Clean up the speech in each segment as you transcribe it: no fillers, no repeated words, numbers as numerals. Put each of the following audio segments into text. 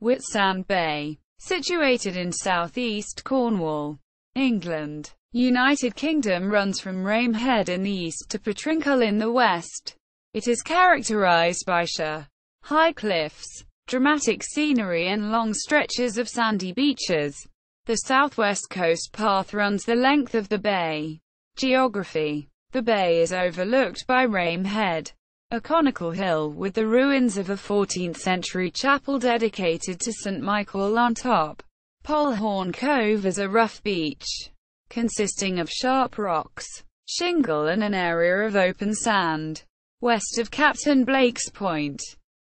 Whitsand Bay, situated in southeast Cornwall, England, United Kingdom, runs from Rame Head in the east to Portwrinkle in the west. It is characterised by high cliffs, dramatic scenery and long stretches of sandy beaches. The southwest coast path runs the length of the bay. Geography. The bay is overlooked by Rame Head, a conical hill with the ruins of a 14th-century chapel dedicated to St. Michael on top. Polhorn Cove is a rough beach, consisting of sharp rocks, shingle and an area of open sand. West of Captain Blake's Point,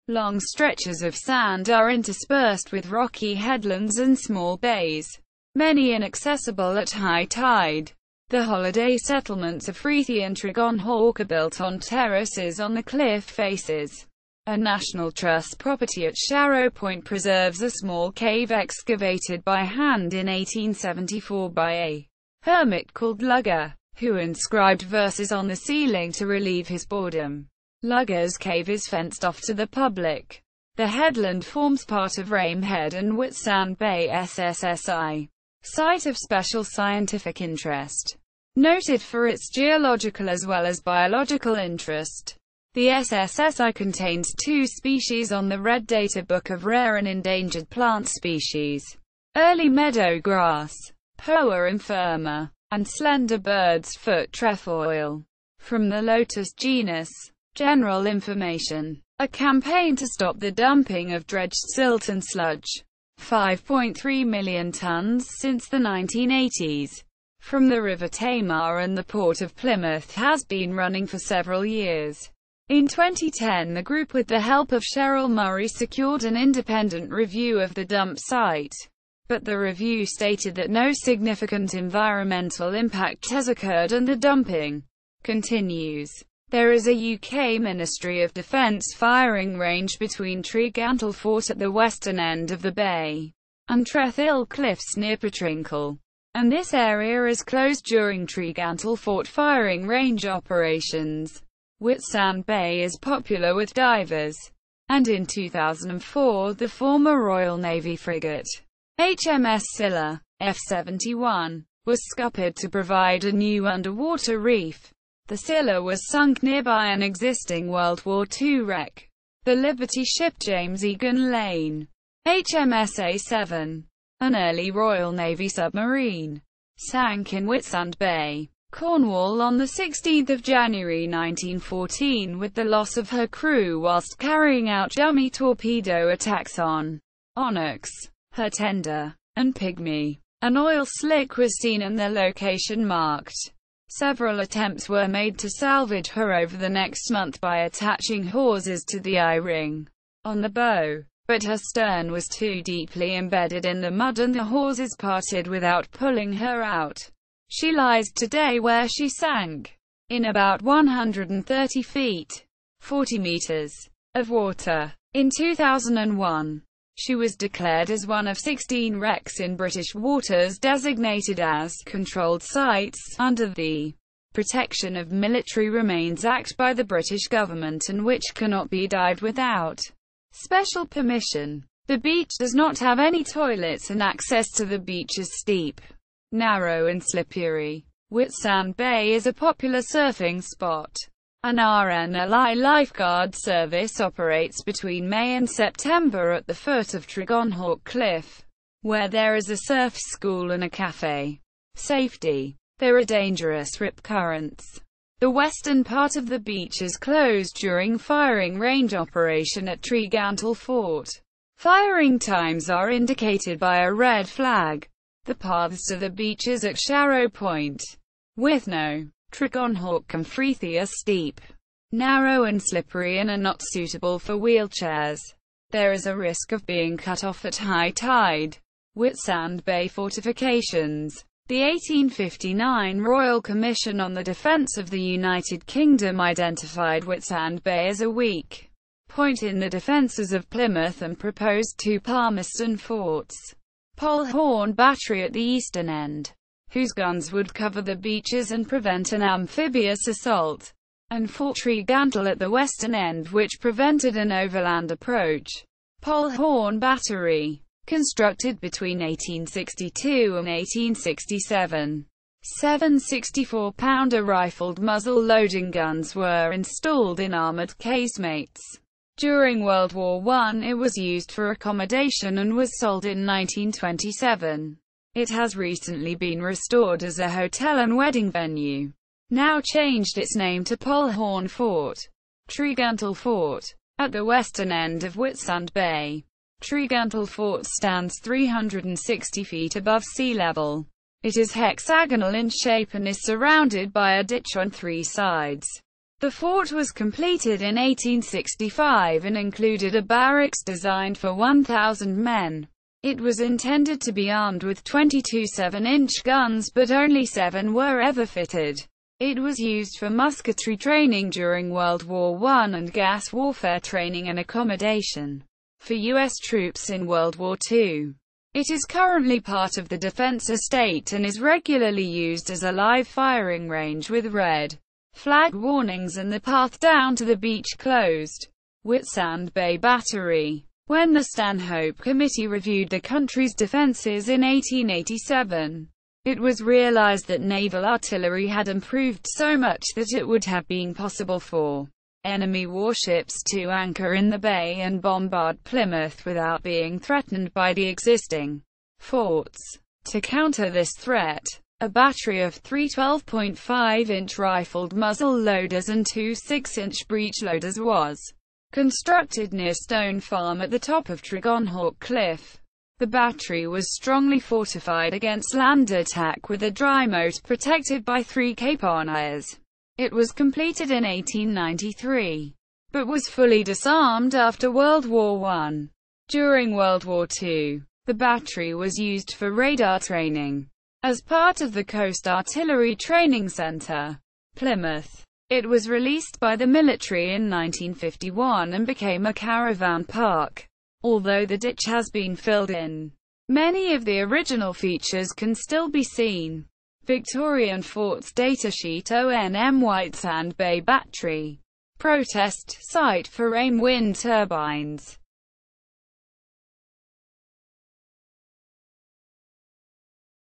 long stretches of sand are interspersed with rocky headlands and small bays, many inaccessible at high tide. The holiday settlements of Freethie and Tregonhawk are built on terraces on the cliff faces. A National Trust property at Sharrow Point preserves a small cave excavated by hand in 1874 by a hermit called Lugger, who inscribed verses on the ceiling to relieve his boredom. Lugger's cave is fenced off to the public. The headland forms part of Rame Head and Whitsand Bay SSSI, site of special scientific interest, noted for its geological as well as biological interest. The SSSI contains 2 species on the Red Data Book of Rare and Endangered Plant Species: early meadow grass, Poa infirma, and slender bird's foot trefoil. From the lotus genus. General information. A campaign to stop the dumping of dredged silt and sludge. 5.3 million tons since the 1980s. From the River Tamar and the Port of Plymouth has been running for several years. In 2010, the group, with the help of Cheryl Murray, secured an independent review of the dump site. But the review stated that no significant environmental impact has occurred and the dumping continues. There is a UK Ministry of Defence firing range between Tregantle Fort at the western end of the bay and Trethill Cliffs near Portwrinkle, and this area is closed during Tregantle Fort firing range operations. Whitsand Bay is popular with divers, and in 2004 the former Royal Navy frigate HMS Scylla, F-71, was scuppered to provide a new underwater reef. The Scylla was sunk nearby an existing World War II wreck. The Liberty ship James Egan Lane, HMS A-7, an early Royal Navy submarine, sank in Whitsand Bay, Cornwall on 16 January 1914 with the loss of her crew whilst carrying out dummy torpedo attacks on Onyx, her tender, and Pygmy. An oil slick was seen and the location marked. Several attempts were made to salvage her over the next month by attaching hawsers to the eye-ring on the bow, but her stern was too deeply embedded in the mud and the hawsers parted without pulling her out. She lies today where she sank, in about 130 feet, 40 meters, of water. In 2001, she was declared as one of 16 wrecks in British waters designated as controlled sites under the Protection of Military Remains Act by the British government, and which cannot be dived without special permission. The beach does not have any toilets and access to the beach is steep, narrow and slippery. Whitsand Bay is a popular surfing spot. An RNLI lifeguard service operates between May and September at the foot of Tregonhawk Cliff, where there is a surf school and a cafe. Safety. There are dangerous rip currents. The western part of the beach is closed during firing range operation at Tregantle Fort. Firing times are indicated by a red flag. The paths to the beaches at Sharrow Point, Withno, Tregonhawk and Freethie are steep, narrow and slippery and are not suitable for wheelchairs. There is a risk of being cut off at high tide. Whitsand Bay fortifications. The 1859 Royal Commission on the Defence of the United Kingdom identified Whitsand Bay as a weak point in the defences of Plymouth and proposed 2 Palmerston forts. Polhorn Battery at the eastern end, whose guns would cover the beaches and prevent an amphibious assault, and Fort Tregantle at the western end, which prevented an overland approach. Polhorn Battery. Constructed between 1862 and 1867. 7 64-pounder rifled muzzle-loading guns were installed in armored casemates. During World War I, it was used for accommodation and was sold in 1927. It has recently been restored as a hotel and wedding venue. Now changed its name to Polhorn Fort. Treguntle Fort. At the western end of Whitsand Bay, Treguntle Fort stands 360 feet above sea level. It is hexagonal in shape and is surrounded by a ditch on 3 sides. The fort was completed in 1865 and included a barracks designed for 1,000 men. It was intended to be armed with 22 7-inch guns, but only 7 were ever fitted. It was used for musketry training during World War I and gas warfare training and accommodation for U.S. troops in World War II. It is currently part of the defense estate and is regularly used as a live firing range with red flag warnings and the path down to the beach closed. Whitsand Bay Battery. When the Stanhope Committee reviewed the country's defenses in 1887, it was realized that naval artillery had improved so much that it would have been possible for enemy warships to anchor in the bay and bombard Plymouth without being threatened by the existing forts. To counter this threat, a battery of 3 12.5-inch rifled muzzle loaders and 2 6-inch breech loaders was constructed near Stone Farm at the top of Tregonhawk Cliff. The battery was strongly fortified against land attack with a dry moat protected by 3 caponniers. It was completed in 1893, but was fully disarmed after World War I. During World War II, the battery was used for radar training. As part of the Coast Artillery Training Center, Plymouth, it was released by the military in 1951 and became a caravan park. Although the ditch has been filled in, many of the original features can still be seen. Victorian Forts Datasheet ONM Whitsand Bay Battery. Protest site for Rame wind turbines.